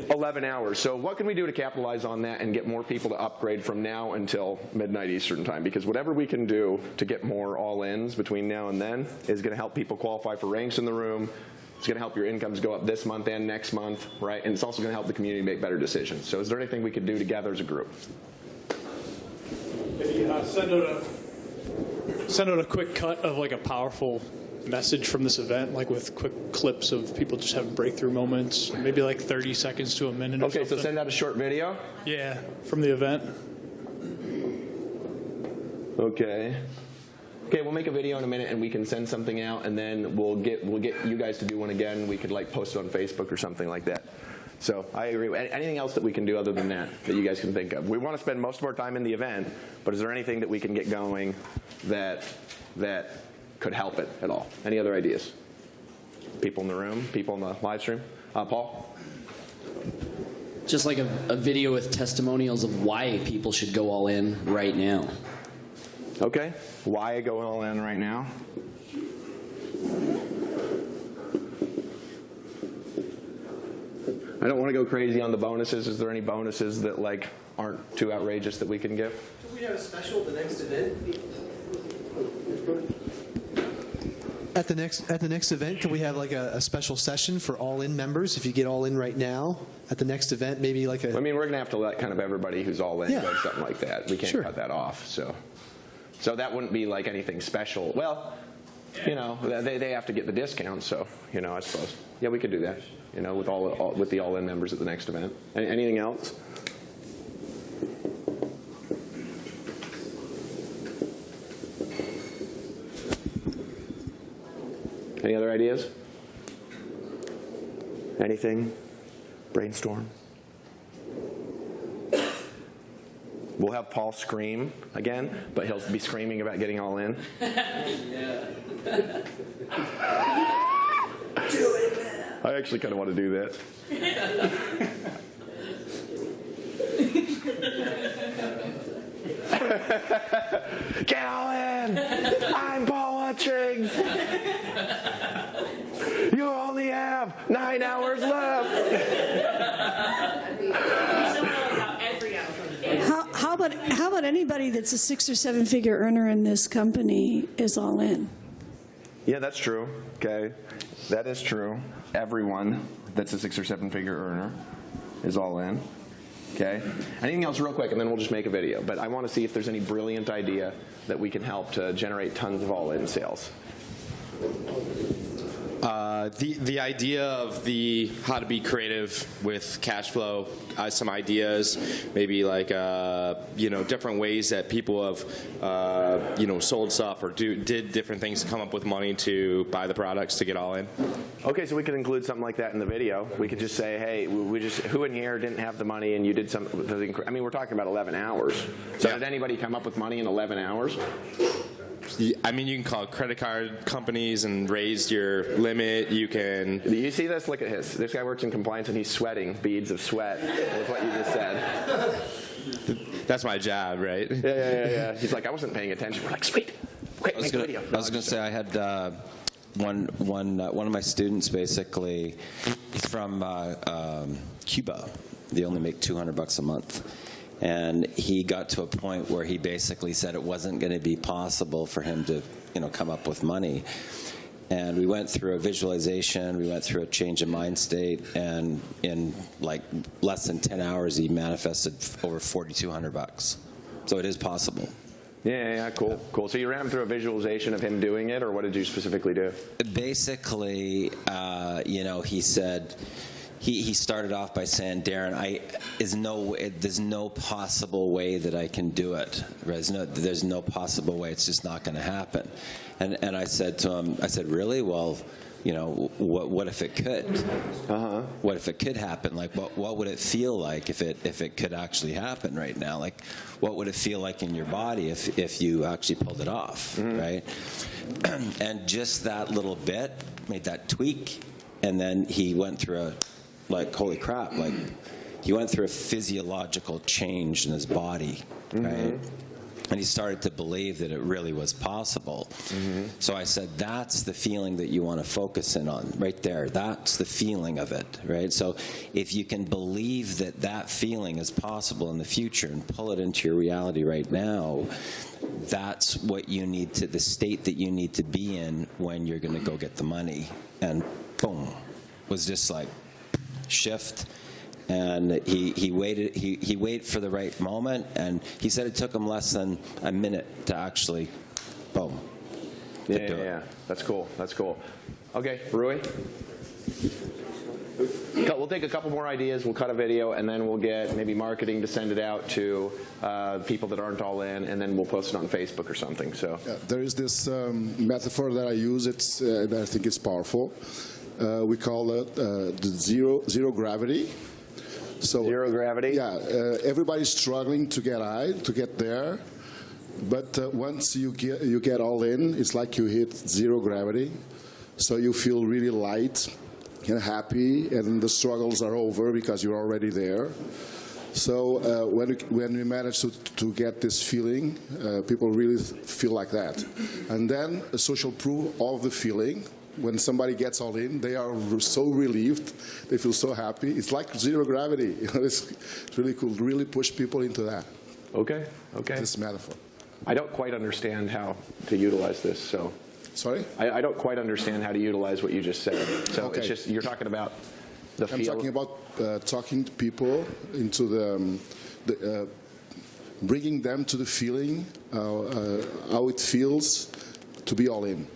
11 hours. So what can we do to capitalize on that and get more people to upgrade from now until midnight Eastern time? Because whatever we can do to get more all-ins between now and then is going to help people qualify for ranks in the room. It's going to help your incomes go up this month and next month, right? And it's also going to help the community make better decisions. So is there anything we could do together as a group? Maybe send out a quick cut of like a powerful message from this event, like with quick clips of people just having breakthrough moments, maybe like 30 seconds to a minute or something. So send out a short video? Yeah, from the event. Okay, we'll make a video in a minute and we can send something out, and then we'll get you guys to do one again. We could like post it on Facebook or something like that. So I agree. Anything else that we can do other than that you guys can think of? We want to spend most of our time in the event, but is there anything that we can get going that could help it at all? Any other ideas? People in the room? People in the live stream? Paul? Just like a video with testimonials of why people should go all in right now. Okay. Why go all in right now? I don't want to go crazy on the bonuses. Is there any bonuses that like aren't too outrageous that we can give? Can we have a special at the next event? At the next event, can we have like a special session for all-in members? If you get all in right now, at the next event, maybe like a... I mean, we're going to have to let kind of everybody who's all in go something like that. We can't cut that off. So that wouldn't be like anything special. Well, you know, they have to get the discount. So, you know, I suppose. Yeah, we could do that, you know, with the all-in members at the next event. Anything else? Any other ideas? Anything? Brainstorm. We'll have Paul scream again, but he'll be screaming about getting all in. Yeah. Do it, man. I actually kind of want to do that. Get all in! I'm Paul Hutchings! You only have 9 hours left! How about anybody that's a 6 or 7 figure earner in this company is all in? Yeah, that's true. Okay. That is true. Everyone that's a 6 or 7 figure earner is all in. Okay. Anything else real quick, and then we'll just make a video. But I want to see if there's any brilliant idea that we can help to generate tons of all-in sales. The idea of the how to be creative with cash flow, some ideas, maybe like different ways that people have sold stuff or did different things to come up with money to buy the products to get all in. Okay, so we could include something like that in the video. We could just say, hey, who in here didn't have the money and you did something. I mean, we're talking about 11 hours. So did anybody come up with money in 11 hours? I mean, you can call credit card companies and raise your limit. You can. Do you see this? Look at this guy works in compliance and he's sweating beads of sweat with what you just said. That's my job, right? Yeah. He's like, I wasn't paying attention. We're like, sweet. Quick, make a video. I was going to say I had one of my students basically. He's from Cuba. They only make $200 a month. And he got to a point where he basically said it wasn't going to be possible for him to, come up with money. And we went through a visualization, we went through a change of mind state, and in like less than 10 hours, he manifested over $4,200. So it is possible. Yeah, cool. So you ran him through a visualization of him doing it, or what did you specifically do? Basically, he said he started off by saying, Darren, there's no possible way that I can do it. There's no possible way. It's just not going to happen. And I said to him, really? Well, what if it could? What if it could happen? Like, what would it feel like if it could actually happen right now? Like, what would it feel like in your body if you actually pulled it off, right? And just that little bit made that tweak, and then he went through holy crap, he went through a physiological change in his body, right? And he started to believe that it really was possible. So I said, that's the feeling that you want to focus in on, right there. That's the feeling of it, right? So if you can believe that that feeling is possible in the future and pull it into your reality right now, that's what you need to, the state that you need to be in when you're going to go get the money. And boom, was just like shift. And he waited for the right moment, and he said it took him less than a minute to actually, boom. Yeah. That's cool. Okay, Rui. We'll take a couple more ideas. We'll cut a video, and then we'll get maybe marketing to send it out to people that aren't all in, and then we'll post it on Facebook or something. So there is this metaphor that I use. That I think it's powerful. We call it the zero gravity. So, zero gravity? Yeah, everybody's struggling to get there, but once you get all in, it's like you hit zero gravity, so you feel really light and happy, and the struggles are over because you're already there. So when we manage to get this feeling, people really feel like that. And then a social proof of the feeling. When somebody gets all in, they are so relieved. They feel so happy. It's like zero gravity. It's really cool. Really push people into that. Okay. This metaphor. I don't quite understand how to utilize this. So. Sorry? I don't quite understand how to utilize what you just said. So okay. It's just you're talking about the feel. I'm talking about talking to people into the bringing them to the feeling how it feels to be all in.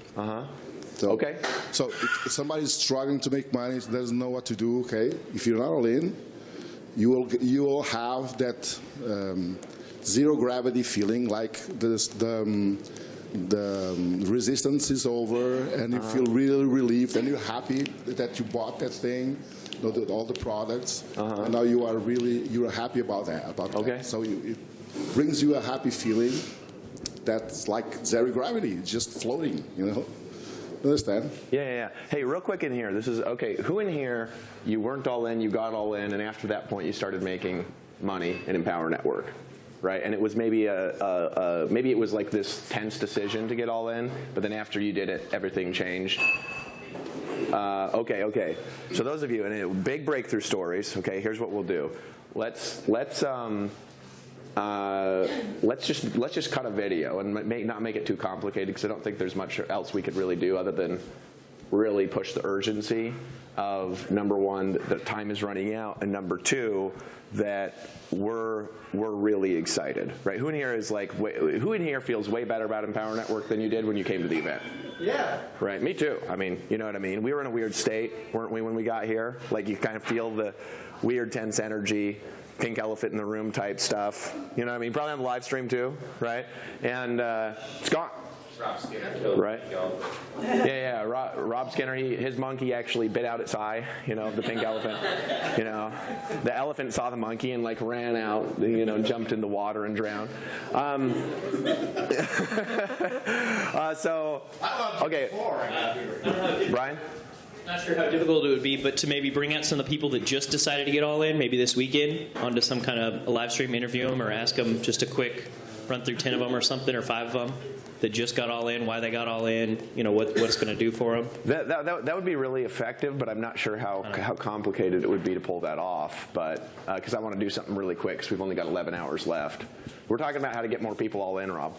So, okay. So if somebody's struggling to make money, doesn't know what to do, okay, if you're not all in, you will have that zero gravity feeling, like the resistance is over, and you feel really relieved, and you're happy that you bought that thing, all the products, and now you're happy about that. That. So it brings you a happy feeling that's like zero gravity, it's just floating, Understand? Yeah. Hey, real quick in here. This is okay. Who in here, you weren't all in, you got all in, and after that point you started making money in Empower Network, right? And it was maybe maybe it was like this tense decision to get all in, but then after you did it, everything changed. Okay. So those of you, and big breakthrough stories. Okay, here's what we'll do. Let's just cut a video and not make it too complicated, because I don't think there's much else we could really do other than really push the urgency of, number one, that time is running out, and number two, that we're really excited, right? Who in here feels way better about Empower Network than you did when you came to the event? Yeah. Right, me too. I mean, you know what I mean? We were in a weird state, weren't we, when we got here? Like, you kind of feel the weird tense energy, pink elephant in the room type stuff. You know what I mean? Probably on the live stream too, right? And it's gone. Rob Skinner. Right? Yeah. Rob Skinner, his monkey actually bit out its eye, the pink elephant. The elephant saw the monkey and ran out, jumped in the water and drowned. Okay. Brian? Not sure how difficult it would be, but to maybe bring out some of the people that just decided to get all in, maybe this weekend, onto some kind of a live stream, interview them, or ask them just a quick run through 10 of them or something, or 5 of them that just got all in, why they got all in, what it's going to do for them. That would be really effective, but I'm not sure how complicated it would be to pull that off. But because I want to do something really quick, because we've only got 11 hours left. We're talking about how to get more people all in, Rob.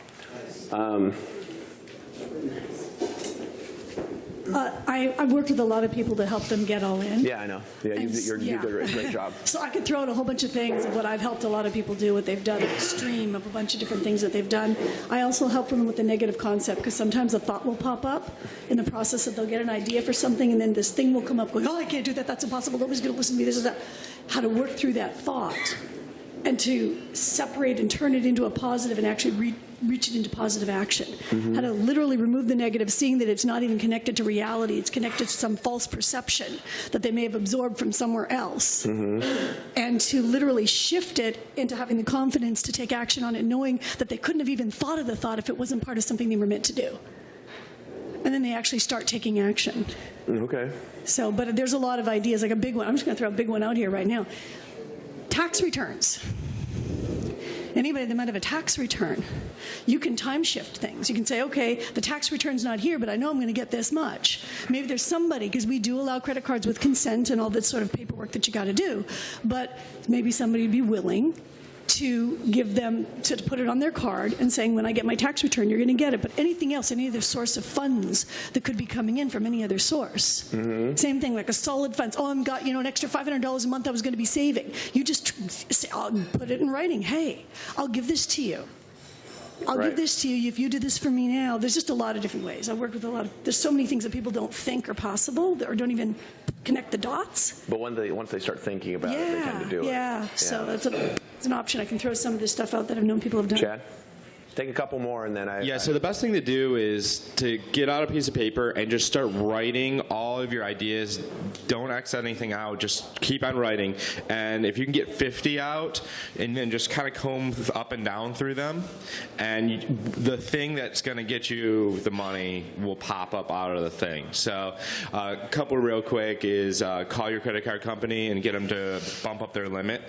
I've worked with a lot of people to help them get all in. Yeah, I know. Yeah, you did a great job. So I could throw out a whole bunch of things of what I've helped a lot of people do, what they've done, a stream of a bunch of different things that they've done. I also help them with the negative concept, because sometimes a thought will pop up in the process that they'll get an idea for something, and then this thing will come up going, oh, I can't do that, that's impossible, nobody's going to listen to me, this is that. How to work through that thought and to separate and turn it into a positive and actually reach it into positive action. How to literally remove the negative, seeing that it's not even connected to reality, it's connected to some false perception that they may have absorbed from somewhere else. And to literally shift it into having the confidence to take action on it, knowing that they couldn't have even thought of the thought if it wasn't part of something they were meant to do. And then they actually start taking action. Okay. So, but there's a lot of ideas, like a big one. I'm just going to throw a big one out here right now. Tax returns. Anybody that might have a tax return, you can time shift things. You can say, okay, the tax return's not here, but I know I'm going to get this much. Maybe there's somebody, because we do allow credit cards with consent and all this sort of paperwork that you got to do, but maybe somebody would be willing to give them, to put it on their card and saying, when I get my tax return, you're going to get it. But anything else, any other source of funds that could be coming in from any other source. Same thing, like a solid funds. Oh, I've got, an extra $500 a month I was going to be saving. You just say, I'll put it in writing. Hey, I'll give this to you. I'll give this to you if you do this for me now. There's just a lot of different ways. I work with there's so many things that people don't think are possible or don't even connect the dots. But once they start thinking about it, they tend to do it. Yeah, so it's an option. I can throw some of this stuff out that I've known people have done. Chad? Take a couple more, and then so the best thing to do is to get out a piece of paper and just start writing all of your ideas. Don't X anything out. Just keep on writing. And if you can get 50 out, and then just kind of comb up and down through them, and the thing that's going to get you the money will pop up out of the thing. So a couple real quick is call your credit card company and get them to bump up their limit.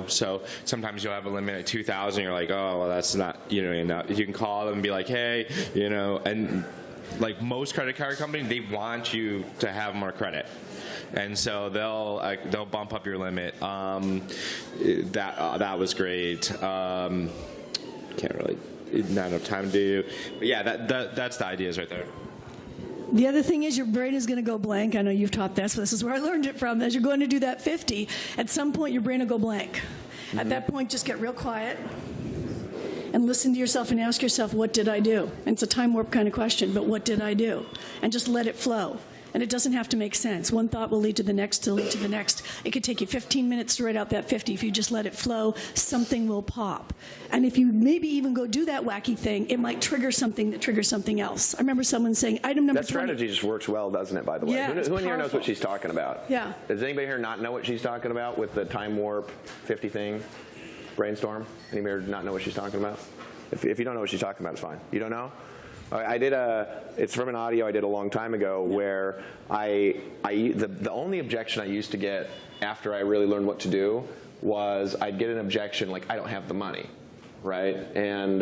So sometimes you'll have a limit at 2,000. You're like, oh, well, that's not, enough. You can call them and be like, hey, and like most credit card companies, they want you to have more credit. And so they'll bump up your limit. That was great. Can't really, not enough time to do. But yeah, that's the ideas right there. The other thing is your brain is going to go blank. I know you've taught this, but this is where I learned it from. As you're going to do that 50, at some point your brain will go blank. At that point, just get real quiet and listen to yourself and ask yourself, what did I do? And it's a time warp kind of question, but what did I do? And just let it flow. And it doesn't have to make sense. One thought will lead to the next, to lead to the next. It could take you 15 minutes to write out that 50. If you just let it flow, something will pop. And if you maybe even go do that wacky thing, it might trigger something that triggers something else. I remember someone saying, item number 20. That strategy just works well, doesn't it, by the way? Yeah, who in here knows what she's talking about? Yeah. Does anybody here not know what she's talking about with the time warp 50 thing? Brainstorm? Anybody here not know what she's talking about? If you don't know what she's talking about, it's fine. You don't know? It's from an audio I did a long time ago where the only objection I used to get after I really learned what to do was I'd get an objection like, I don't have the money, right? And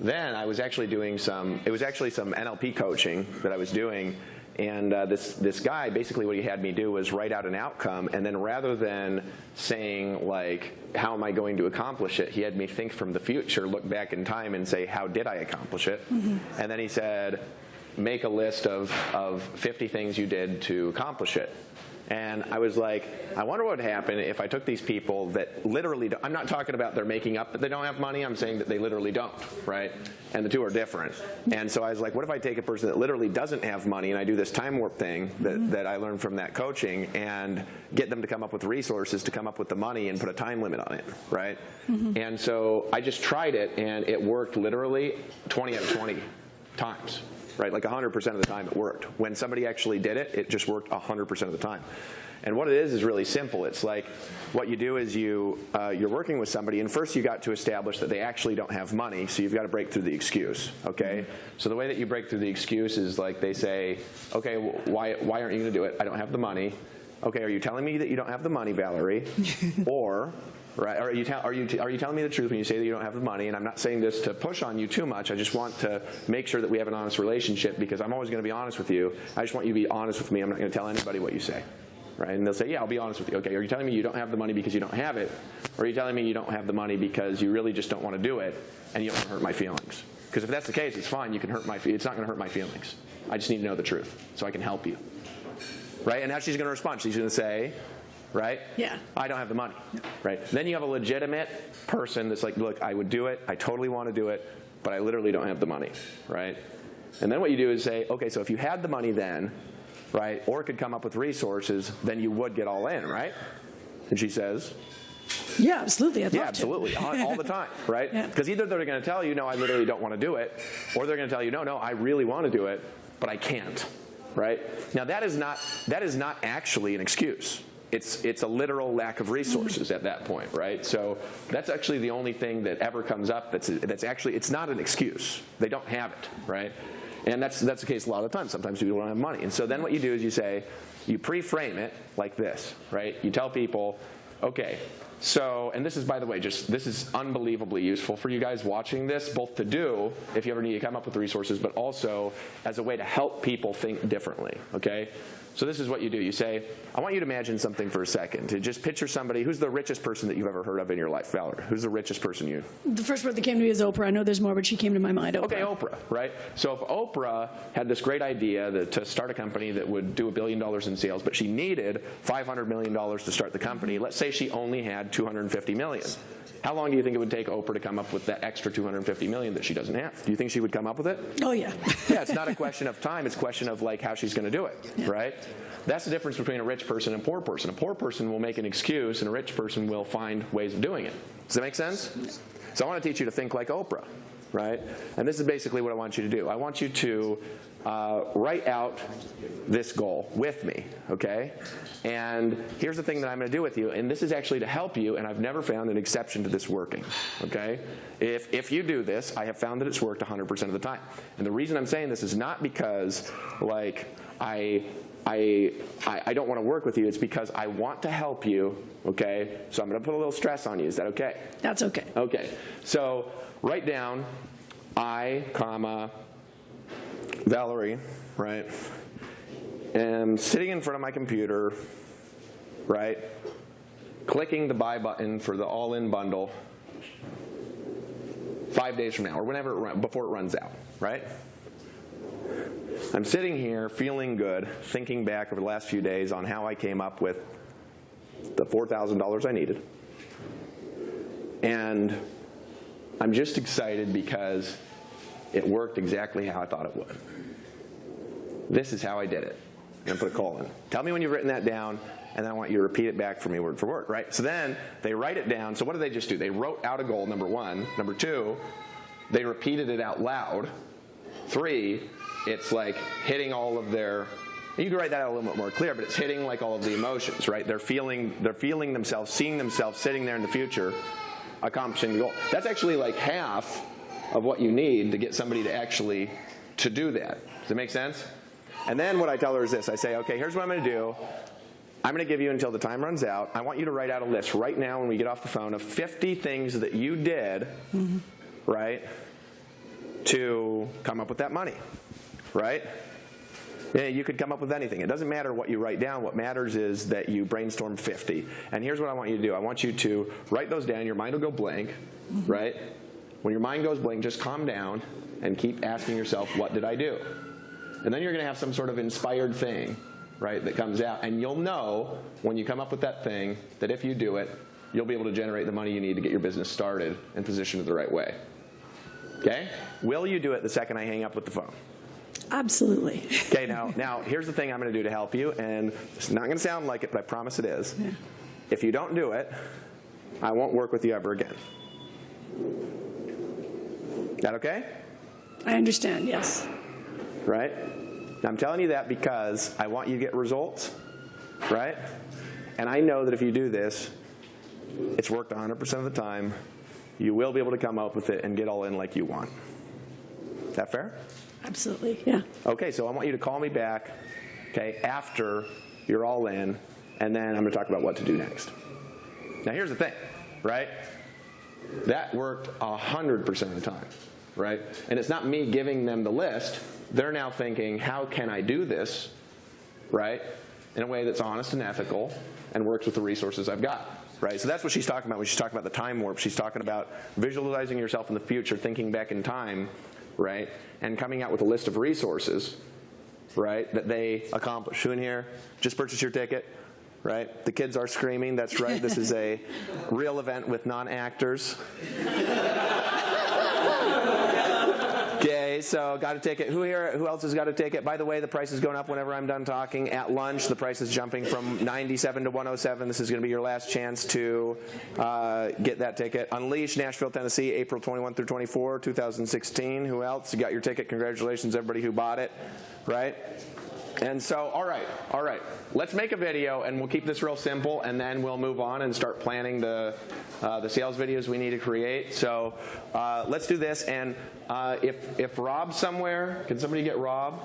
then I was actually doing some NLP coaching that I was doing, and this guy, basically what he had me do was write out an outcome, and then rather than saying, like, how am I going to accomplish it, he had me think from the future, look back in time and say, how did I accomplish it? And then he said, make a list of 50 things you did to accomplish it. And I was like, I wonder what would happen if I took these people that literally don't, I'm not talking about they're making up that they don't have money, I'm saying that they literally don't, right? And the two are different. And so I was like, what if I take a person that literally doesn't have money and I do this time warp thing that I learned from that coaching and get them to come up with resources to come up with the money and put a time limit on it, right? And so I just tried it and it worked literally 20 out of 20 times. Right, like 100% of the time it worked. When somebody actually did it, it just worked 100% of the time. And what it is really simple. It's like what you do is you're working with somebody, and first you got to establish that they actually don't have money, so you've got to break through the excuse, okay? So the way that you break through the excuse is like they say, okay, well, why aren't you going to do it? I don't have the money. Okay, are you telling me that you don't have the money, Valerie? Or... right? Are you telling me the truth when you say that you don't have the money? And I'm not saying this to push on you too much. I just want to make sure that we have an honest relationship because I'm always going to be honest with you. I just want you to be honest with me. I'm not going to tell anybody what you say. Right? And they'll say, yeah, I'll be honest with you. Okay, are you telling me you don't have the money because you don't have it? Or are you telling me you don't have the money because you really just don't want to do it and you don't want to hurt my feelings? Because if that's the case, it's fine. You can hurt it's not going to hurt my feelings. I just need to know the truth so I can help you. Right? And now she's going to respond. She's going to say, right? Yeah. I don't have the money. Right? Then you have a legitimate person that's like, look, I would do it. I totally want to do it, but I literally don't have the money. Right? And then what you do is say, okay, so if you had the money then, right, or could come up with resources, then you would get all in, right? And she says, yeah, absolutely. I'd love to. absolutely, all the time, right? Because either they're going to tell you, no, I literally don't want to do it, or they're going to tell you, no, I really want to do it, but I can't, right? Now that is not actually an excuse. It's a literal lack of resources at that point, right? So that's actually the only thing that ever comes up that's actually, it's not an excuse. They don't have it, right? And that's the case a lot of the time. Sometimes people don't have money. And so then what you do is you say, you pre-frame it like this, right? You tell people, okay, so, and this is, by the way, this is unbelievably useful for you guys watching this, both to do if you ever need to come up with resources, but also as a way to help people think differently, okay? So this is what you do. You say, I want you to imagine something for a second. To just picture somebody. Who's the richest person that you've ever heard of in your life, Valerie? Who's the richest person you? The first word that came to me is Oprah. I know there's more, but she came to my mind. Oprah. Okay, Oprah, right? So if Oprah had this great idea to start a company that would do $1 billion in sales, but she needed $500 million to start the company, let's say she only had $250 million. How long do you think it would take Oprah to come up with that extra $250 million that she doesn't have? Do you think she would come up with it? Oh, yeah. Yeah, it's not a question of time. It's a question of like how she's going to do it, right? That's the difference between a rich person and a poor person. A poor person will make an excuse, and a rich person will find ways of doing it. Does that make sense? So I want to teach you to think like Oprah, right? And this is basically what I want you to do. I want you to write out this goal with me, okay? And here's the thing that I'm going to do with you, and this is actually to help you, and I've never found an exception to this working, okay? If you do this, I have found that it's worked 100% of the time. And the reason I'm saying this is not because, like, I don't want to work with you. It's because I want to help you, okay? So I'm going to put a little stress on you. Is that okay? That's okay. Okay. So write down I, Valerie, right? Am sitting in front of my computer, right? Clicking the buy button for the all-in bundle 5 days from now, or whenever before it runs out, right? I'm sitting here feeling good, thinking back over the last few days on how I came up with the $4,000 I needed. And I'm just excited because it worked exactly how I thought it would. This is how I did it. I'm going to put a colon. Tell me when you've written that down, and then I want you to repeat it back for me word for word, right? So then they write it down. So what did they just do? They wrote out a goal, number one. Number two, they repeated it out loud. 3, it's like hitting all of their, you can write that out a little bit more clear, but it's hitting like all of the emotions, right? They're feeling themselves, seeing themselves sitting there in the future, accomplishing the goal. That's actually like half of what you need to get somebody to do that. Does that make sense? And then what I tell her is this. I say, okay, here's what I'm going to do. I'm going to give you until the time runs out. I want you to write out a list right now when we get off the phone of 50 things that you did, right, to come up with that money, right? Yeah, you could come up with anything. It doesn't matter what you write down. What matters is that you brainstorm 50. And here's what I want you to do. I want you to write those down. Your mind will go blank, right? When your mind goes blank, just calm down and keep asking yourself, what did I do? And then you're going to have some sort of inspired thing, right, that comes out. And you'll know when you come up with that thing that if you do it, you'll be able to generate the money you need to get your business started and positioned the right way. Okay? Will you do it the second I hang up with the phone? Absolutely. Okay, now here's the thing I'm going to do to help you, and it's not going to sound like it, but I promise it is. Yeah. If you don't do it, I won't work with you ever again. Is that okay? I understand, yes. Right? Now, I'm telling you that because I want you to get results, right? And I know that if you do this, it's worked 100% of the time. You will be able to come up with it and get all in like you want. Is that fair? Absolutely, yeah. Okay, so I want you to call me back, okay, after you're all in, and then I'm going to talk about what to do next. Now, here's the thing, right? That worked 100% of the time, right? And it's not me giving them the list. They're now thinking, how can I do this, right, in a way that's honest and ethical and works with the resources I've got, right? So that's what she's talking about when she's talking about the time warp. She's talking about visualizing yourself in the future, thinking back in time, right? And coming out with a list of resources, right, that they accomplish. Who in here just purchased your ticket? Right? The kids are screaming. That's right. This is a real event with non-actors. Okay, so got a ticket. Who else has got a ticket? By the way, the price is going up whenever I'm done talking. At lunch, the price is jumping from $97 to $107. This is going to be your last chance to get that ticket. Unleash, Nashville, Tennessee, April 21 through 24, 2016. Who else? You got your ticket. Congratulations, everybody who bought it. Right? And so, all right, let's make a video, and we'll keep this real simple, and then we'll move on and start planning the sales videos we need to create. So let's do this, and if Rob's somewhere, can somebody get Rob?